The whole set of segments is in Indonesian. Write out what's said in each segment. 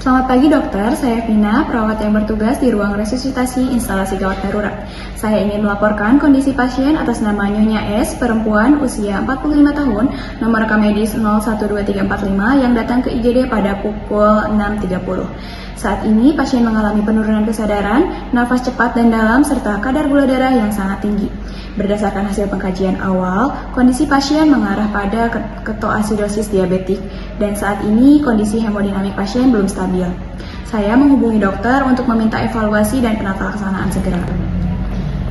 Selamat pagi dokter, saya Vina, perawat yang bertugas di ruang resusitasi instalasi gawat darurat. Saya ingin melaporkan kondisi pasien atas nama Nyonya S, perempuan usia 45 tahun, nomor rekam medis 012345 yang datang ke IGD pada pukul 6.30. Saat ini pasien mengalami penurunan kesadaran, nafas cepat dan dalam, serta kadar gula darah yang sangat tinggi. Berdasarkan hasil pengkajian awal, kondisi pasien mengarah pada ketoasidosis diabetik dan saat ini kondisi hemodinamik pasien belum stabil. Saya menghubungi dokter untuk meminta evaluasi dan penata laksanaan segera.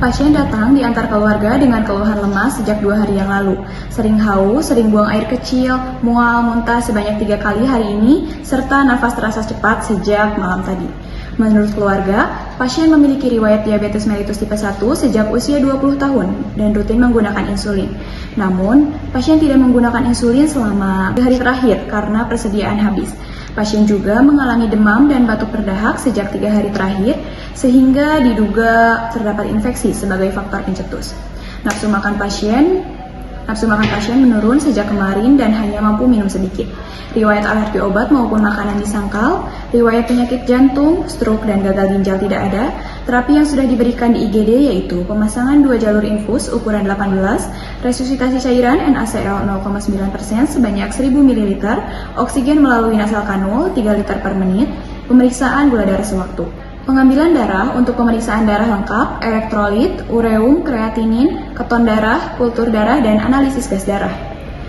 Pasien datang diantar keluarga dengan keluhan lemas sejak 2 hari yang lalu. Sering haus, sering buang air kecil, mual, muntah sebanyak 3 kali hari ini, serta nafas terasa cepat sejak malam tadi. Menurut keluarga, pasien memiliki riwayat diabetes mellitus tipe 1 sejak usia 20 tahun dan rutin menggunakan insulin. Namun, pasien tidak menggunakan insulin selama 3 hari terakhir karena persediaan habis. Pasien juga mengalami demam dan batuk berdahak sejak 3 hari terakhir, sehingga diduga terdapat infeksi sebagai faktor pencetus. Nafsu makan pasien menurun sejak kemarin dan hanya mampu minum sedikit. Riwayat alergi obat maupun makanan disangkal, riwayat penyakit jantung, stroke, dan gagal ginjal tidak ada. Terapi yang sudah diberikan di IGD yaitu pemasangan 2 jalur infus ukuran 18, resusitasi cairan NaCl 0,9% sebanyak 1000 ml, oksigen melalui nasal kanul 3 liter per menit, pemeriksaan gula darah sewaktu. Pengambilan darah untuk pemeriksaan darah lengkap, elektrolit, ureum, kreatinin, keton darah, kultur darah, dan analisis gas darah.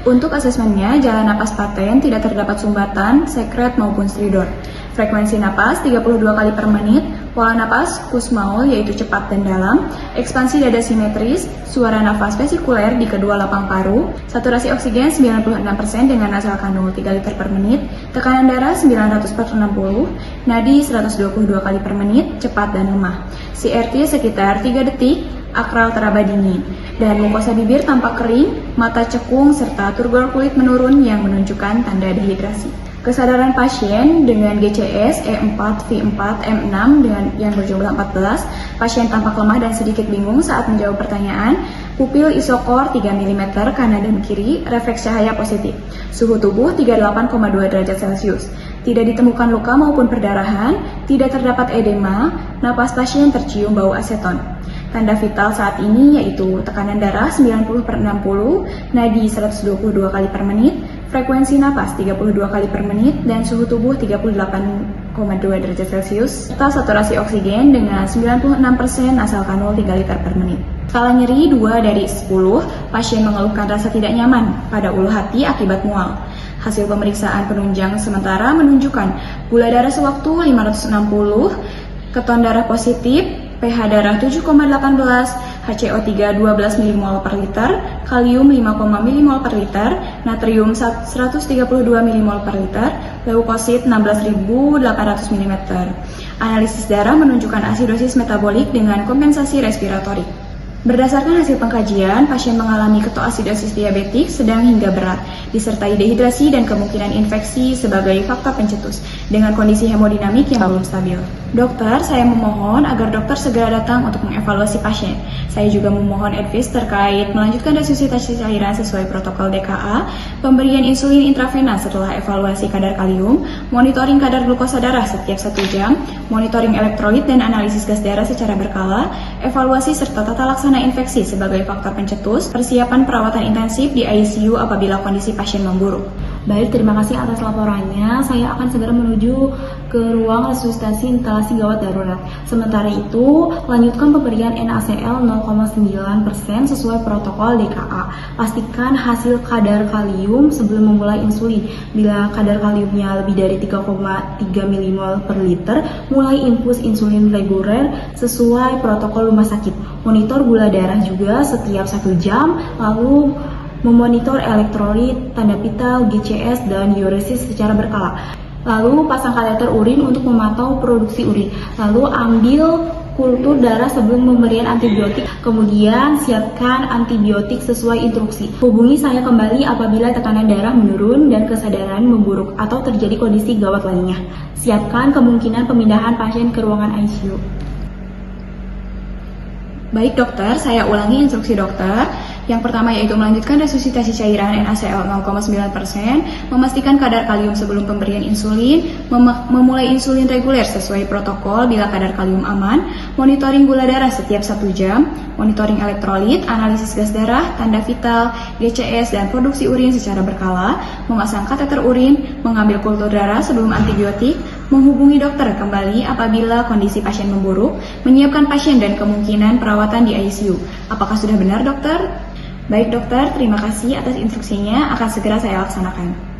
Untuk asesmennya, jalan napas paten, tidak terdapat sumbatan, sekret maupun stridor. Frekuensi napas 32 kali per menit, pola napas Kussmaul yaitu cepat dan dalam, ekspansi dada simetris, suara nafas vesikuler di kedua lapang paru, saturasi oksigen 96% dengan nasal kanul 3 liter per menit, tekanan darah 900/60, nadi 122 kali per menit, cepat dan lemah. CRT sekitar 3 detik, akral teraba dingin, dan mukosa bibir tampak kering, mata cekung, serta turgor kulit menurun yang menunjukkan tanda dehidrasi. Kesadaran pasien dengan GCS E4, V4, M6 dengan yang berjumlah 14, pasien tampak lemah dan sedikit bingung saat menjawab pertanyaan, pupil isokor 3 mm kanan dan kiri, refleks cahaya positif, suhu tubuh 38,2 derajat Celcius, tidak ditemukan luka maupun perdarahan, tidak terdapat edema, napas pasien tercium bau aseton. Tanda vital saat ini yaitu tekanan darah 90/60, nadi 122 kali per menit, frekuensi napas 32 kali per menit, dan suhu tubuh 38,2 derajat Celcius, serta saturasi oksigen dengan 96% nasal kanul 3 liter per menit. Skala nyeri 2 dari 10, pasien mengeluhkan rasa tidak nyaman pada ulu hati akibat mual. Hasil pemeriksaan penunjang sementara menunjukkan gula darah sewaktu 560, keton darah positif, pH darah 7,18, HCO3 12 mmol per liter, kalium 5, mmol per liter, natrium 132 mmol per liter, leukosit 16.800 mm. Analisis darah menunjukkan asidosis metabolik dengan kompensasi respiratorik. Berdasarkan hasil pengkajian, pasien mengalami ketoasidosis diabetik sedang hingga berat, disertai dehidrasi dan kemungkinan infeksi sebagai faktor pencetus, dengan kondisi hemodinamik yang belum stabil. Dokter, saya memohon agar dokter segera datang untuk mengevaluasi pasien. Saya juga memohon advice terkait melanjutkan resusitasi cairan sesuai protokol DKA, pemberian insulin intravenous setelah evaluasi kadar kalium, monitoring kadar glukosa darah setiap 1 jam, monitoring elektrolit dan analisis gas darah secara berkala, evaluasi serta tata laksana infeksi sebagai faktor pencetus, persiapan perawatan intensif di ICU apabila kondisi pasien memburuk. Baik, terima kasih atas laporannya. Saya akan segera menuju ke ruang resusitasi instalasi gawat darurat. Sementara itu, lanjutkan pemberian NaCl 0,9% sesuai protokol DKA. Pastikan hasil kadar kalium sebelum memulai insulin. Bila kadar kaliumnya lebih dari 3,3 mmol per liter, mulai infus insulin reguler sesuai protokol rumah sakit. Monitor gula darah juga setiap 1 jam, lalu memonitor elektrolit, tanda vital, GCS, dan uresis secara berkala. Lalu pasang kateter urin untuk memantau produksi urin. Lalu ambil kultur darah sebelum pemberian antibiotik. Kemudian siapkan antibiotik sesuai instruksi. Hubungi saya kembali apabila tekanan darah menurun dan kesadaran memburuk atau terjadi kondisi gawat lainnya. Siapkan kemungkinan pemindahan pasien ke ruangan ICU. Baik dokter, saya ulangi instruksi dokter. Yang pertama yaitu melanjutkan resusitasi cairan NaCl 0,9%, memastikan kadar kalium sebelum pemberian insulin, memulai insulin reguler sesuai protokol bila kadar kalium aman, monitoring gula darah setiap 1 jam, monitoring elektrolit, analisis gas darah, tanda vital, GCS, dan produksi urin secara berkala, memasang kateter urin, mengambil kultur darah sebelum antibiotik, menghubungi dokter kembali apabila kondisi pasien memburuk, menyiapkan pasien dan kemungkinan perawatan di ICU. Apakah sudah benar, dokter? Baik, dokter, terima kasih atas instruksinya, akan segera saya laksanakan.